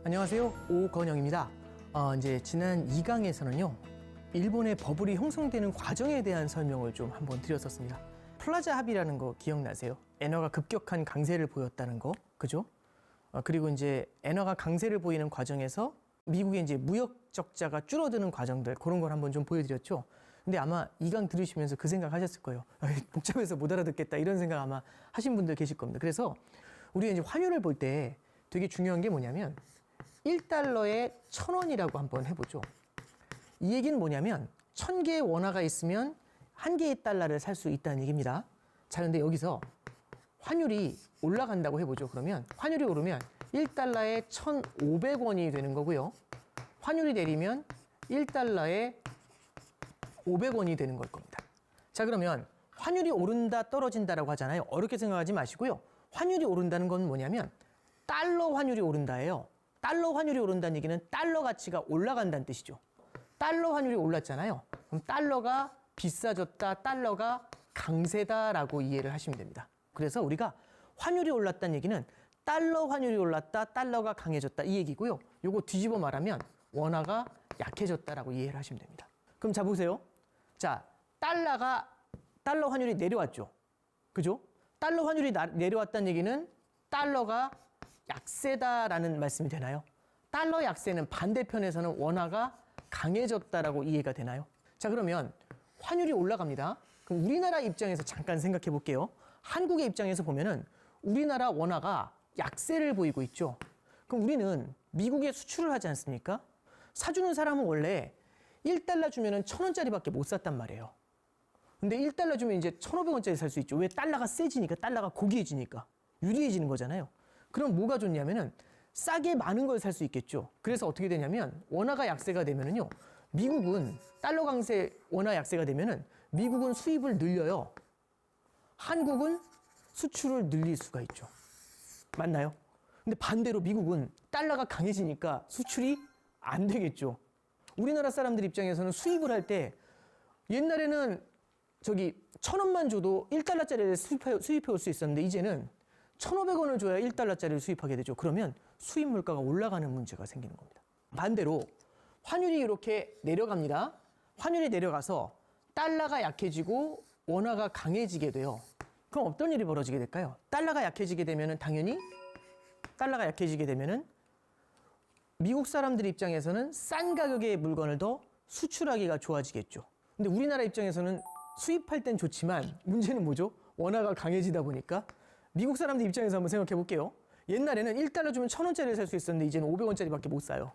안녕하세요. 오건영입니다. 이제 지난 2강에서는요, 일본의 버블이 형성되는 과정에 대한 설명을 좀 한번 드렸었습니다. 플라자 합의라는 거 기억나세요? 엔화가 급격한 강세를 보였다는 거, 그죠? 그리고 이제 엔화가 강세를 보이는 과정에서 미국의 이제 무역 적자가 줄어드는 과정들, 그런 걸 한번 좀 보여드렸죠. 근데 아마 2강 들으시면서 그 생각 하셨을 거예요. 복잡해서 못 알아듣겠다, 이런 생각 아마 하신 분들 계실 겁니다. 그래서 우리가 이제 환율을 볼 때 되게 중요한 게 뭐냐면 1달러에 1,000원이라고 한번 해보죠. 이 얘기는 뭐냐면 1,000개의 원화가 있으면 1개의 달러를 살 수 있다는 얘기입니다. 자, 근데 여기서 환율이 올라간다고 해보죠. 그러면 환율이 오르면 1달러에 1,500원이 되는 거고요. 환율이 내리면 1달러에 500원이 되는 걸 겁니다. 자, 그러면 환율이 오른다 떨어진다라고 하잖아요. 어렵게 생각하지 마시고요. 환율이 오른다는 건 뭐냐면 달러 환율이 오른다예요. 달러 환율이 오른다는 얘기는 달러 가치가 올라간다는 뜻이죠. 달러 환율이 올랐잖아요. 그럼 달러가 비싸졌다, 달러가 강세다라고 이해를 하시면 됩니다. 그래서 우리가 환율이 올랐다는 얘기는 달러 환율이 올랐다, 달러가 강해졌다, 이 얘기고요. 요거 뒤집어 말하면 원화가 약해졌다라고 이해를 하시면 됩니다. 그럼 자, 보세요. 자, 달러 환율이 내려왔죠. 그죠? 달러 환율이 내려왔다는 얘기는 달러가 약세다라는 말씀이 되나요? 달러 약세는 반대편에서는 원화가 강해졌다라고 이해가 되나요? 자, 그러면 환율이 올라갑니다. 그럼 우리나라 입장에서 잠깐 생각해 볼게요. 한국의 입장에서 보면은 우리나라 원화가 약세를 보이고 있죠. 그럼 우리는 미국에 수출을 하지 않습니까? 사주는 사람은 원래 1달러 주면은 1,000원짜리밖에 못 샀단 말이에요. 근데 1달러 주면 이제 1,500원짜리 살 수 있죠. 왜? 달러가 세지니까, 달러가 고귀해지니까, 유리해지는 거잖아요. 그럼 뭐가 좋냐면은 싸게 많은 걸 살 수 있겠죠. 그래서 어떻게 되냐면 원화가 약세가 되면은요, 미국은 달러 강세, 원화 약세가 되면은 미국은 수입을 늘려요. 한국은 수출을 늘릴 수가 있죠. 맞나요? 근데 반대로 미국은 달러가 강해지니까 수출이 안 되겠죠. 우리나라 사람들 입장에서는 수입을 할 때 옛날에는 1,000원만 줘도 1달러짜리를 수입해 올 수 있었는데 이제는 1,500원을 줘야 1달러짜리를 수입하게 되죠. 그러면 수입 물가가 올라가는 문제가 생기는 겁니다. 반대로 환율이 이렇게 내려갑니다. 환율이 내려가서 달러가 약해지고 원화가 강해지게 돼요. 그럼 어떤 일이 벌어지게 될까요? 달러가 약해지게 되면은 당연히 미국 사람들 입장에서는 싼 가격의 물건을 더 수출하기가 좋아지겠죠. 근데 우리나라 입장에서는 수입할 땐 좋지만 문제는 뭐죠? 원화가 강해지다 보니까 미국 사람들 입장에서 한번 생각해 볼게요. 옛날에는 1달러 주면 1,000원짜리를 살 수 있었는데 이제는 500원짜리밖에 못 사요.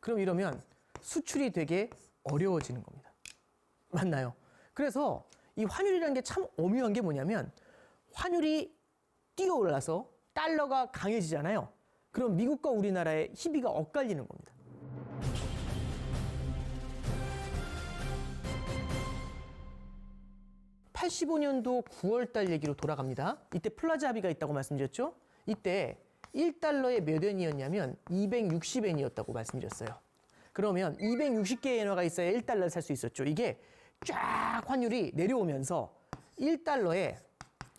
그럼 이러면 수출이 되게 어려워지는 겁니다. 맞나요? 그래서 이 환율이라는 게 참 오묘한 게 뭐냐면 환율이 뛰어올라서 달러가 강해지잖아요. 그럼 미국과 우리나라의 희비가 엇갈리는 겁니다. (85년도 9월달) 얘기로 돌아갑니다. 이때 플라자 합의가 있다고 말씀드렸죠. 이때 1달러에 몇 엔이었냐면 260엔이었다고 말씀드렸어요. 그러면 260개의 엔화가 있어야 1달러를 살 수 있었죠. 이게 쫙 환율이 내려오면서 1달러에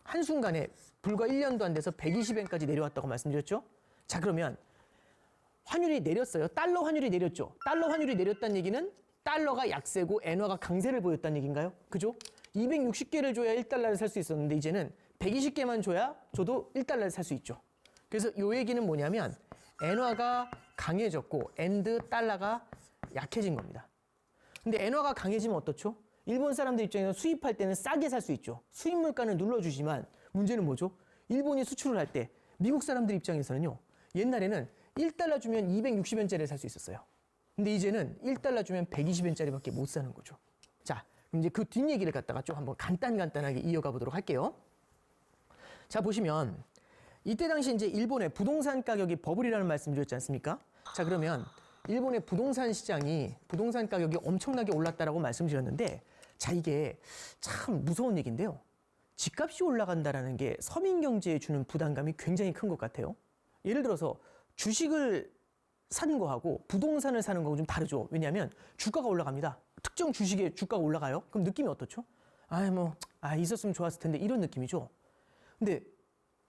한순간에 불과 1년도 안 돼서 120엔까지 내려왔다고 말씀드렸죠. 자, 그러면 환율이 내렸어요. 달러 환율이 내렸죠. 달러 환율이 내렸다는 얘기는 달러가 약세고 엔화가 강세를 보였다는 얘기인가요? 그죠? 260개를 줘야 1달러를 살 수 있었는데 이제는 120개만 줘도 1달러를 살 수 있죠. 그래서 이 얘기는 뭐냐면 엔화가 강해졌고 달러가 약해진 겁니다. 근데 엔화가 강해지면 어떻죠? 일본 사람들 입장에서 수입할 때는 싸게 살 수 있죠. 수입 물가는 눌러주지만 문제는 뭐죠? 일본이 수출을 할 때 미국 사람들 입장에서는요, 옛날에는 1달러 주면 260엔짜리를 살 수 있었어요. 근데 이제는 1달러 주면 120엔짜리밖에 못 사는 거죠. 자, 그럼 이제 그 뒷얘기를 갖다가 좀 한번 간단하게 이어가 보도록 할게요. 자, 보시면 이때 당시 이제 일본의 부동산 가격이 버블이라는 말씀 드렸지 않습니까? 자, 그러면 일본의 부동산 가격이 엄청나게 올랐다라고 말씀드렸는데, 자, 이게 참 무서운 얘기인데요. 집값이 올라간다라는 게 서민 경제에 주는 부담감이 굉장히 큰 것 같아요. 예를 들어서 주식을 사는 거하고 부동산을 사는 거하고 좀 다르죠. 왜냐하면 주가가 올라갑니다. 특정 주식의 주가가 올라가요. 그럼 느낌이 어떻죠? 있었으면 좋았을 텐데, 이런 느낌이죠. 근데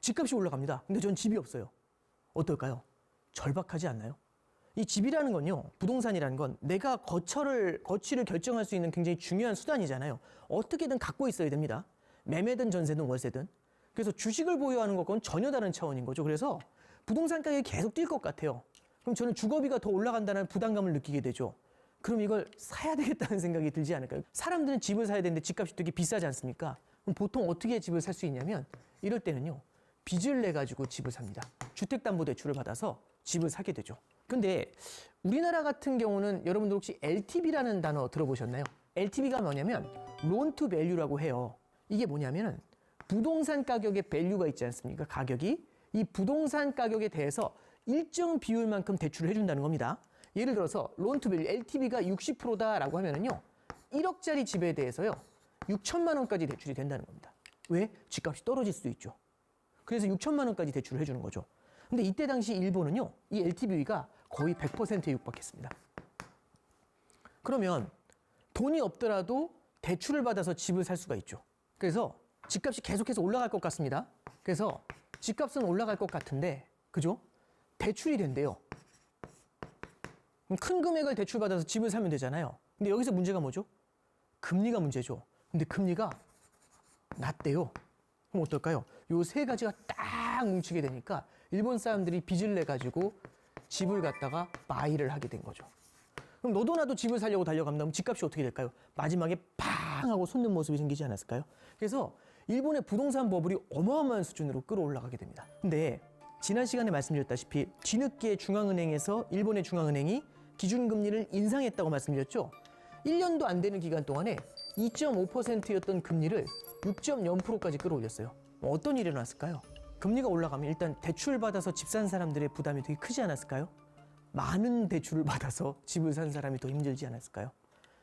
집값이 올라갑니다. 근데 전 집이 없어요. 어떨까요? 절박하지 않나요? 이 집이라는 건요, 부동산이라는 건 내가 거취를 결정할 수 있는 굉장히 중요한 수단이잖아요. 어떻게든 갖고 있어야 됩니다. 매매든 전세든 월세든. 그래서 주식을 보유하는 것과는 전혀 다른 차원인 거죠. 그래서 부동산 가격이 계속 뛸 것 같아요. 그럼 저는 주거비가 더 올라간다는 부담감을 느끼게 되죠. 그럼 이걸 사야 되겠다는 생각이 들지 않을까요? 사람들은 집을 사야 되는데 집값이 되게 비싸지 않습니까? 그럼 보통 어떻게 집을 살 수 있냐면 이럴 때는요, 빚을 내 가지고 집을 삽니다. 주택담보대출을 받아서 집을 사게 되죠. 근데 우리나라 같은 경우는 여러분들 혹시 LTV라는 단어 들어보셨나요? LTV가 뭐냐면 론 투 밸류라고 해요. 이게 뭐냐면은 부동산 가격의 밸류가 있지 않습니까? 가격이. 이 부동산 가격에 대해서 일정 비율만큼 대출을 해준다는 겁니다. 예를 들어서 론 투 밸류 LTV가 60%다라고 하면은요, 1억짜리 집에 대해서요 6천만 원까지 대출이 된다는 겁니다. 왜? 집값이 떨어질 수도 있죠. 그래서 6천만 원까지 대출을 해주는 거죠. 근데 이때 당시 일본은요, 이 LTV가 거의 100%에 육박했습니다. 그러면 돈이 없더라도 대출을 받아서 집을 살 수가 있죠. 그래서 집값이 계속해서 올라갈 것 같습니다. 그래서 집값은 올라갈 것 같은데, 그죠? 대출이 된대요. 큰 금액을 대출받아서 집을 사면 되잖아요. 근데 여기서 문제가 뭐죠? 금리가 문제죠. 근데 금리가 낮대요. 그럼 어떨까요? 요 세 가지가 딱 뭉치게 되니까 일본 사람들이 빚을 내 가지고 집을 갖다가 바이를 하게 된 거죠. 그럼 너도 나도 집을 살려고 달려가면 집값이 어떻게 될까요? 마지막에 팡 하고 솟는 모습이 생기지 않았을까요? 그래서 일본의 부동산 버블이 어마어마한 수준으로 끌어올라가게 됩니다. 근데 지난 시간에 말씀드렸다시피 뒤늦게 중앙은행에서 일본의 중앙은행이 기준금리를 인상했다고 말씀드렸죠. 1년도 안 되는 기간 동안에 2.5%였던 금리를 6.0%까지 끌어올렸어요. 어떤 일이 일어났을까요? 금리가 올라가면 일단 대출받아서 집 산 사람들의 부담이 되게 크지 않았을까요? 많은 대출을 받아서 집을 산 사람이 더 힘들지 않았을까요?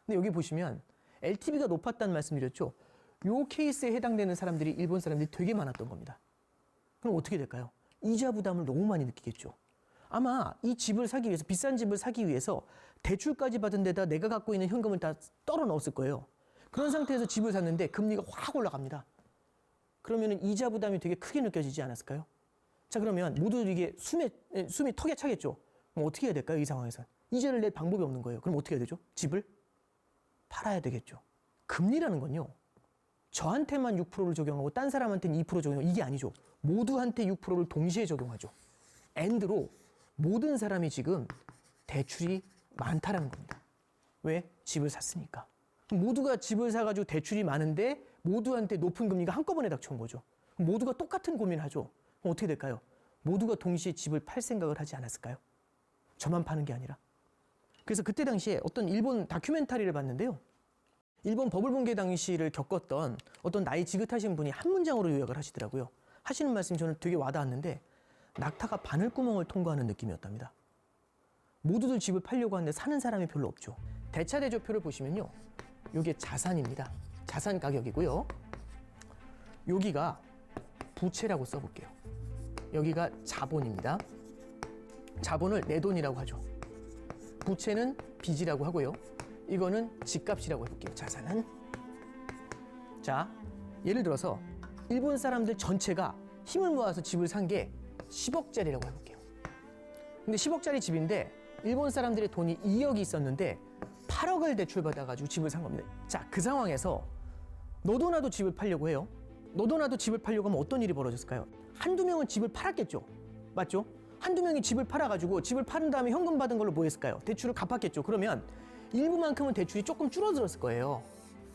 근데 여기 보시면 LTV가 높았다는 말씀드렸죠. 요 케이스에 해당되는 사람들이 일본 사람들이 되게 많았던 겁니다. 그럼 어떻게 될까요? 이자 부담을 너무 많이 느끼겠죠. 아마 이 집을 사기 위해서, 비싼 집을 사기 위해서 대출까지 받은 데다 내가 갖고 있는 현금을 다 떨어 넣었을 거예요. 그런 상태에서 집을 샀는데 금리가 확 올라갑니다. 그러면 이자 부담이 되게 크게 느껴지지 않았을까요? 자, 그러면 모두 이게 숨이 턱에 차겠죠. 그럼 어떻게 해야 될까요? 이 상황에서 이자를 낼 방법이 없는 거예요. 그럼 어떻게 해야 되죠? 집을 팔아야 되겠죠. 금리라는 건요, 저한테만 6%를 적용하고 딴 사람한테는 2% 적용하고 이게 아니죠. 모두한테 6%를 동시에 적용하죠. 엔드로 모든 사람이 지금 대출이 많다라는 겁니다. 왜? 집을 샀으니까. 모두가 집을 사가지고 대출이 많은데 모두한테 높은 금리가 한꺼번에 닥쳐온 거죠. 모두가 똑같은 고민을 하죠. 그럼 어떻게 될까요? 모두가 동시에 집을 팔 생각을 하지 않았을까요? 저만 파는 게 아니라. 그래서 그때 당시에 어떤 일본 다큐멘터리를 봤는데요. 일본 버블 붕괴 당시를 겪었던 어떤 나이 지긋하신 분이 한 문장으로 요약을 하시더라고요. 하시는 말씀이 저는 되게 와닿았는데, 낙타가 바늘구멍을 통과하는 느낌이었답니다. 모두들 집을 팔려고 하는데 사는 사람이 별로 없죠. 대차대조표를 보시면요, 이게 자산입니다. 자산 가격이고요. 여기가 부채라고 써볼게요. 여기가 자본입니다. 자본을 내 돈이라고 하죠. 부채는 빚이라고 하고요. 이거는 집값이라고 해볼게요. 자산은. 자, 예를 들어서 일본 사람들 전체가 힘을 모아서 집을 산 게 10억짜리라고 해볼게요. 근데 10억짜리 집인데 일본 사람들의 돈이 2억이 있었는데 8억을 대출받아가지고 집을 산 겁니다. 자, 그 상황에서 너도 나도 집을 팔려고 해요. 너도 나도 집을 팔려고 하면 어떤 일이 벌어졌을까요? 한두 명은 집을 팔았겠죠. 맞죠? 한두 명이 집을 팔아가지고 집을 파는 다음에 현금 받은 걸로 뭐 했을까요? 대출을 갚았겠죠. 그러면 일부만큼은 대출이 조금 줄어들었을 거예요.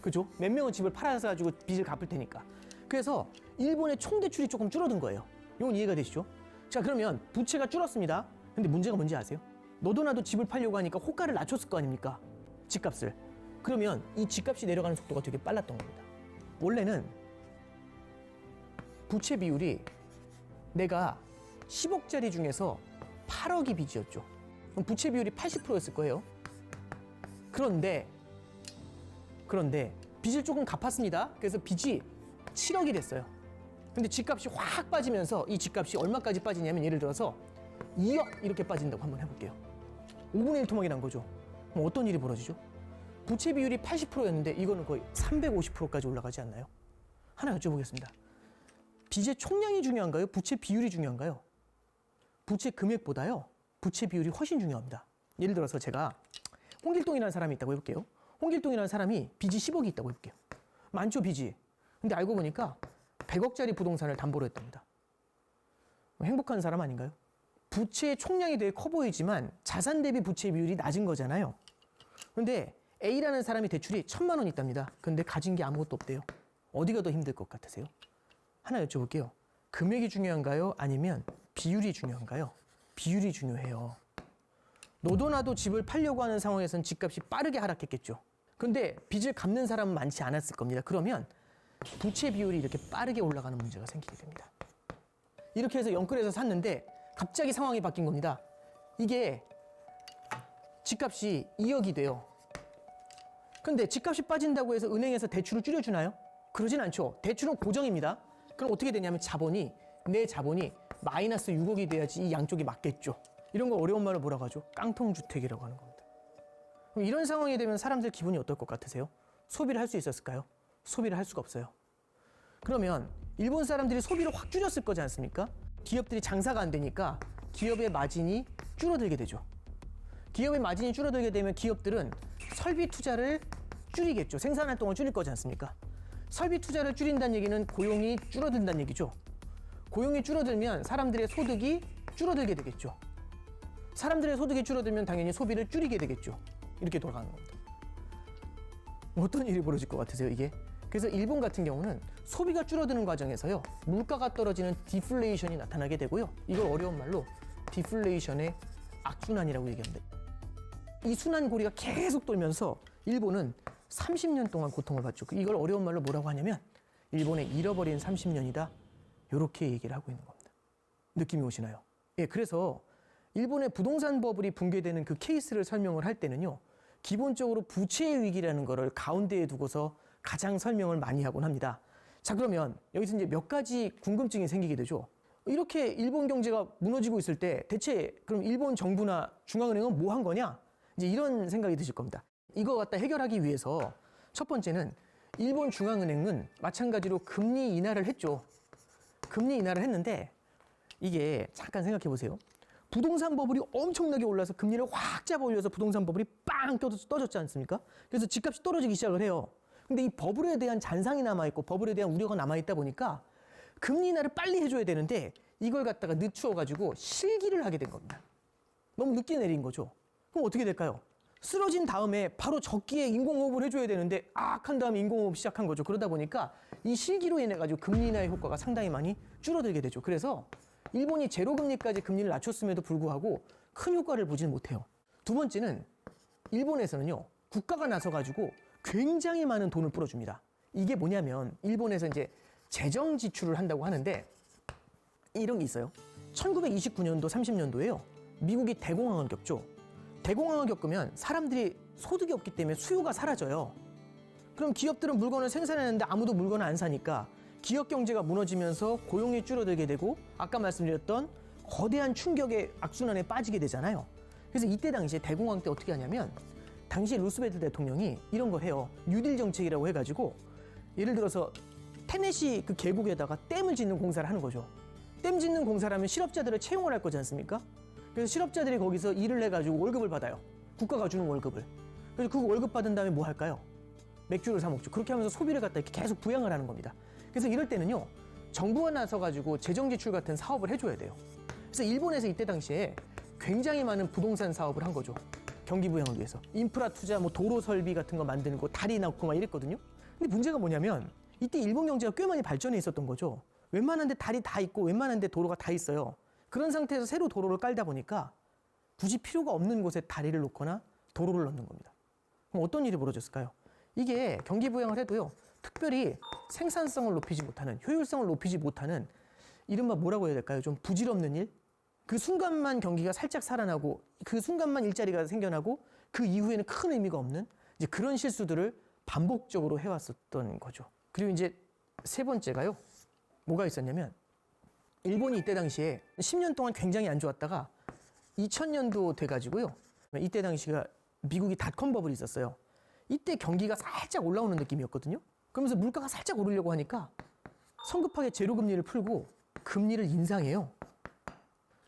그죠? 몇 명은 집을 팔아서 빚을 갚을 테니까. 그래서 일본의 총 대출이 조금 줄어든 거예요. 이건 이해가 되시죠? 자, 그러면 부채가 줄었습니다. 근데 문제가 뭔지 아세요? 너도 나도 집을 팔려고 하니까 호가를 낮췄을 거 아닙니까? 집값을. 그러면 이 집값이 내려가는 속도가 되게 빨랐던 겁니다. 원래는 부채 비율이 내가 10억짜리 중에서 8억이 빚이었죠. 그럼 부채 비율이 80%였을 거예요. 그런데 빚을 조금 갚았습니다. 그래서 빚이 7억이 됐어요. 근데 집값이 확 빠지면서 이 집값이 얼마까지 빠지냐면 예를 들어서 2억 이렇게 빠진다고 한번 해볼게요. 5분의 1 토막이 난 거죠. 그럼 어떤 일이 벌어지죠? 부채 비율이 80%였는데 이거는 거의 350%까지 올라가지 않나요? 하나 여쭤보겠습니다. 빚의 총량이 중요한가요? 부채 비율이 중요한가요? 부채 금액보다요, 부채 비율이 훨씬 중요합니다. 예를 들어서 제가 홍길동이라는 사람이 있다고 해볼게요. 홍길동이라는 사람이 빚이 10억이 있다고 해볼게요. 많죠, 빚이. 근데 알고 보니까 100억짜리 부동산을 담보로 했답니다. 행복한 사람 아닌가요? 부채의 총량이 되게 커 보이지만 자산 대비 부채 비율이 낮은 거잖아요. 근데 A라는 사람이 대출이 1,000만 원 있답니다. 근데 가진 게 아무것도 없대요. 어디가 더 힘들 것 같으세요? 하나 여쭤볼게요. 금액이 중요한가요? 아니면 비율이 중요한가요? 비율이 중요해요. 너도 나도 집을 팔려고 하는 상황에서는 집값이 빠르게 하락했겠죠. 근데 빚을 갚는 사람은 많지 않았을 겁니다. 그러면 부채 비율이 이렇게 빠르게 올라가는 문제가 생기게 됩니다. 이렇게 해서 영끌에서 샀는데 갑자기 상황이 바뀐 겁니다. 이게 집값이 2억이 돼요. 근데 집값이 빠진다고 해서 은행에서 대출을 줄여주나요? 그러진 않죠. 대출은 고정입니다. 그럼 어떻게 되냐면 내 자본이 마이너스 6억이 돼야지 이 양쪽이 맞겠죠. 이런 걸 어려운 말로 뭐라고 하죠? 깡통주택이라고 하는 겁니다. 그럼 이런 상황이 되면 사람들 기분이 어떨 것 같으세요? 소비를 할 수 있었을까요? 소비를 할 수가 없어요. 그러면 일본 사람들이 소비를 확 줄였을 거지 않습니까? 기업들이 장사가 안 되니까 기업의 마진이 줄어들게 되죠. 기업의 마진이 줄어들게 되면 기업들은 설비 투자를 줄이겠죠. 생산할 동안 줄일 거지 않습니까? 설비 투자를 줄인다는 얘기는 고용이 줄어든다는 얘기죠. 고용이 줄어들면 사람들의 소득이 줄어들게 되겠죠. 사람들의 소득이 줄어들면 당연히 소비를 줄이게 되겠죠. 이렇게 돌아가는 겁니다. 어떤 일이 벌어질 것 같으세요, 이게? 그래서 일본 같은 경우는 소비가 줄어드는 과정에서요, 물가가 떨어지는 디플레이션이 나타나게 되고요. 이걸 어려운 말로 디플레이션의 악순환이라고 얘기합니다. 이 순환고리가 계속 돌면서 일본은 30년 동안 고통을 받죠. 이걸 어려운 말로 뭐라고 하냐면 일본의 잃어버린 30년이다. 이렇게 얘기를 하고 있는 겁니다. 느낌이 오시나요? 예, 그래서 일본의 부동산 버블이 붕괴되는 그 케이스를 설명을 할 때는요, 기본적으로 부채의 위기라는 거를 가운데에 두고서 가장 설명을 많이 하곤 합니다. 자, 그러면 여기서 이제 몇 가지 궁금증이 생기게 되죠. 이렇게 일본 경제가 무너지고 있을 때 대체 그럼 일본 정부나 중앙은행은 뭐 한 거냐? 이제 이런 생각이 드실 겁니다. 이거 갖다 해결하기 위해서 첫 번째는 일본 중앙은행은 마찬가지로 금리 인하를 했죠. 금리 인하를 했는데 이게 잠깐 생각해 보세요. 부동산 버블이 엄청나게 올라서 금리를 확 잡아 올려서 부동산 버블이 빵 떠졌지 않습니까? 그래서 집값이 떨어지기 시작을 해요. 근데 이 버블에 대한 잔상이 남아있고 버블에 대한 우려가 남아있다 보니까 금리 인하를 빨리 해줘야 되는데 이걸 갖다가 늦추어가지고 실기를 하게 된 겁니다. 너무 늦게 내린 거죠. 그럼 어떻게 될까요? 쓰러진 다음에 바로 적기에 인공호흡을 해줘야 되는데 한 다음에 인공호흡 시작한 거죠. 그러다 보니까 이 실기로 인해 가지고 금리 인하의 효과가 상당히 많이 줄어들게 되죠. 그래서 일본이 제로금리까지 금리를 낮췄음에도 불구하고 큰 효과를 보지는 못해요. 두 번째는 일본에서는요, 국가가 나서가지고 굉장히 많은 돈을 풀어줍니다. 이게 뭐냐면 일본에서 이제 재정 지출을 한다고 하는데 이런 게 있어요. 1929년도 30년도에요. 미국이 대공황을 겪죠. 대공황을 겪으면 사람들이 소득이 없기 때문에 수요가 사라져요. 그럼 기업들은 물건을 생산하는데 아무도 물건을 안 사니까 기업 경제가 무너지면서 고용이 줄어들게 되고 아까 말씀드렸던 거대한 충격의 악순환에 빠지게 되잖아요. 그래서 이때 당시에 대공황 때 어떻게 하냐면 당시 루스벨트 대통령이 이런 걸 해요. 뉴딜 정책이라고 해가지고 예를 들어서 테네시 그 계곡에다가 댐을 짓는 공사를 하는 거죠. 댐 짓는 공사라면 실업자들을 채용을 할 거지 않습니까? 그래서 실업자들이 거기서 일을 해가지고 월급을 받아요. 국가가 주는 월급을. 그래서 그 월급 받은 다음에 뭐 할까요? 맥주를 사 먹죠. 그렇게 하면서 소비를 갖다 이렇게 계속 부양을 하는 겁니다. 그래서 이럴 때는요, 정부가 나서가지고 재정 지출 같은 사업을 해줘야 돼요. 그래서 일본에서 이때 당시에 굉장히 많은 부동산 사업을 한 거죠. 경기 부양을 위해서. 인프라 투자, 뭐 도로 설비 같은 거 만드는 거, 다리 낳고 막 이랬거든요. 근데 문제가 뭐냐면 이때 일본 경제가 꽤 많이 발전해 있었던 거죠. 웬만한 데 다리 다 있고 웬만한 데 도로가 다 있어요. 그런 상태에서 새로 도로를 깔다 보니까 굳이 필요가 없는 곳에 다리를 놓거나 도로를 넣는 겁니다. 그럼 어떤 일이 벌어졌을까요? 이게 경기 부양을 해도요, 특별히 생산성을 높이지 못하는, 효율성을 높이지 못하는 이른바 뭐라고 해야 될까요? 좀 부질없는 일? 그 순간만 경기가 살짝 살아나고 그 순간만 일자리가 생겨나고 그 이후에는 큰 의미가 없는 이제 그런 실수들을 반복적으로 해왔었던 거죠. 그리고 이제 세 번째가요, 뭐가 있었냐면 일본이 이때 당시에 10년 동안 굉장히 안 좋았다가 2000년도 돼가지고요, 이때 당시가 미국이 닷컴 버블이 있었어요. 이때 경기가 살짝 올라오는 느낌이었거든요. 그러면서 물가가 살짝 오르려고 하니까 성급하게 제로금리를 풀고 금리를 인상해요.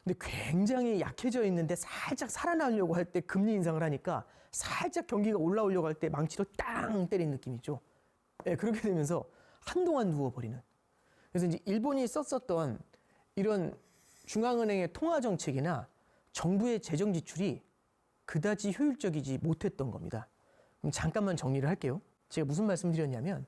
근데 굉장히 약해져 있는데 살짝 살아나려고 할 때 금리 인상을 하니까 살짝 경기가 올라오려고 할 때 망치로 땅 때린 느낌이죠. 예, 그렇게 되면서 한동안 누워버리는. 그래서 이제 일본이 썼었던 이런 중앙은행의 통화 정책이나 정부의 재정 지출이 그다지 효율적이지 못했던 겁니다. 그럼 잠깐만 정리를 할게요. 제가 무슨 말씀 드렸냐면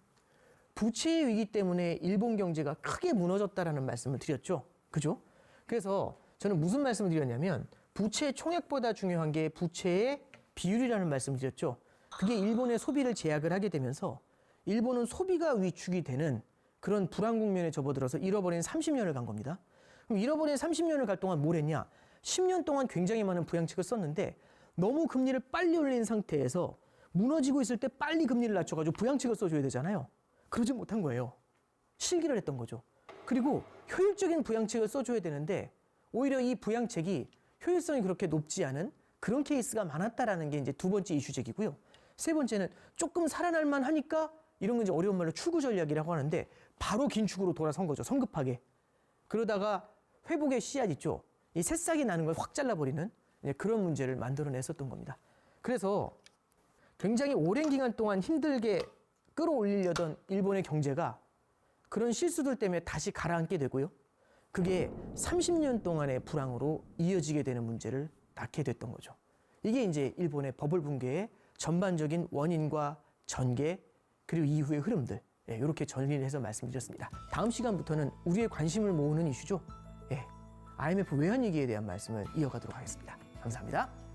부채의 위기 때문에 일본 경제가 크게 무너졌다라는 말씀을 드렸죠. 그죠? 그래서 저는 무슨 말씀을 드렸냐면 부채 총액보다 중요한 게 부채의 비율이라는 말씀을 드렸죠. 그게 일본의 소비를 제약을 하게 되면서 일본은 소비가 위축이 되는 그런 불안 국면에 접어들어서 잃어버린 30년을 간 겁니다. 그럼 잃어버린 30년을 갈 동안 뭘 했냐? 10년 동안 굉장히 많은 부양책을 썼는데 너무 금리를 빨리 올린 상태에서 무너지고 있을 때 빨리 금리를 낮춰가지고 부양책을 써줘야 되잖아요. 그러지 못한 거예요. 실기를 했던 거죠. 그리고 효율적인 부양책을 써줘야 되는데 오히려 이 부양책이 효율성이 그렇게 높지 않은 그런 케이스가 많았다라는 게 이제 두 번째 이슈적이고요. 세 번째는 조금 살아날 만하니까 이런 건 이제 어려운 말로 출구 전략이라고 하는데 바로 긴축으로 돌아선 거죠. 성급하게. 그러다가 회복의 씨앗 있죠. 이 새싹이 나는 걸 확 잘라버리는 그런 문제를 만들어냈었던 겁니다. 그래서 굉장히 오랜 기간 동안 힘들게 끌어올리려던 일본의 경제가 그런 실수들 때문에 다시 가라앉게 되고요. 그게 30년 동안의 불황으로 이어지게 되는 문제를 낳게 됐던 거죠. 이게 이제 일본의 버블 붕괴의 전반적인 원인과 전개 그리고 이후의 흐름들 이렇게 정리를 해서 말씀드렸습니다. 다음 시간부터는 우리의 관심을 모으는 이슈죠. IMF 외환위기에 대한 말씀을 이어가도록 하겠습니다. 감사합니다.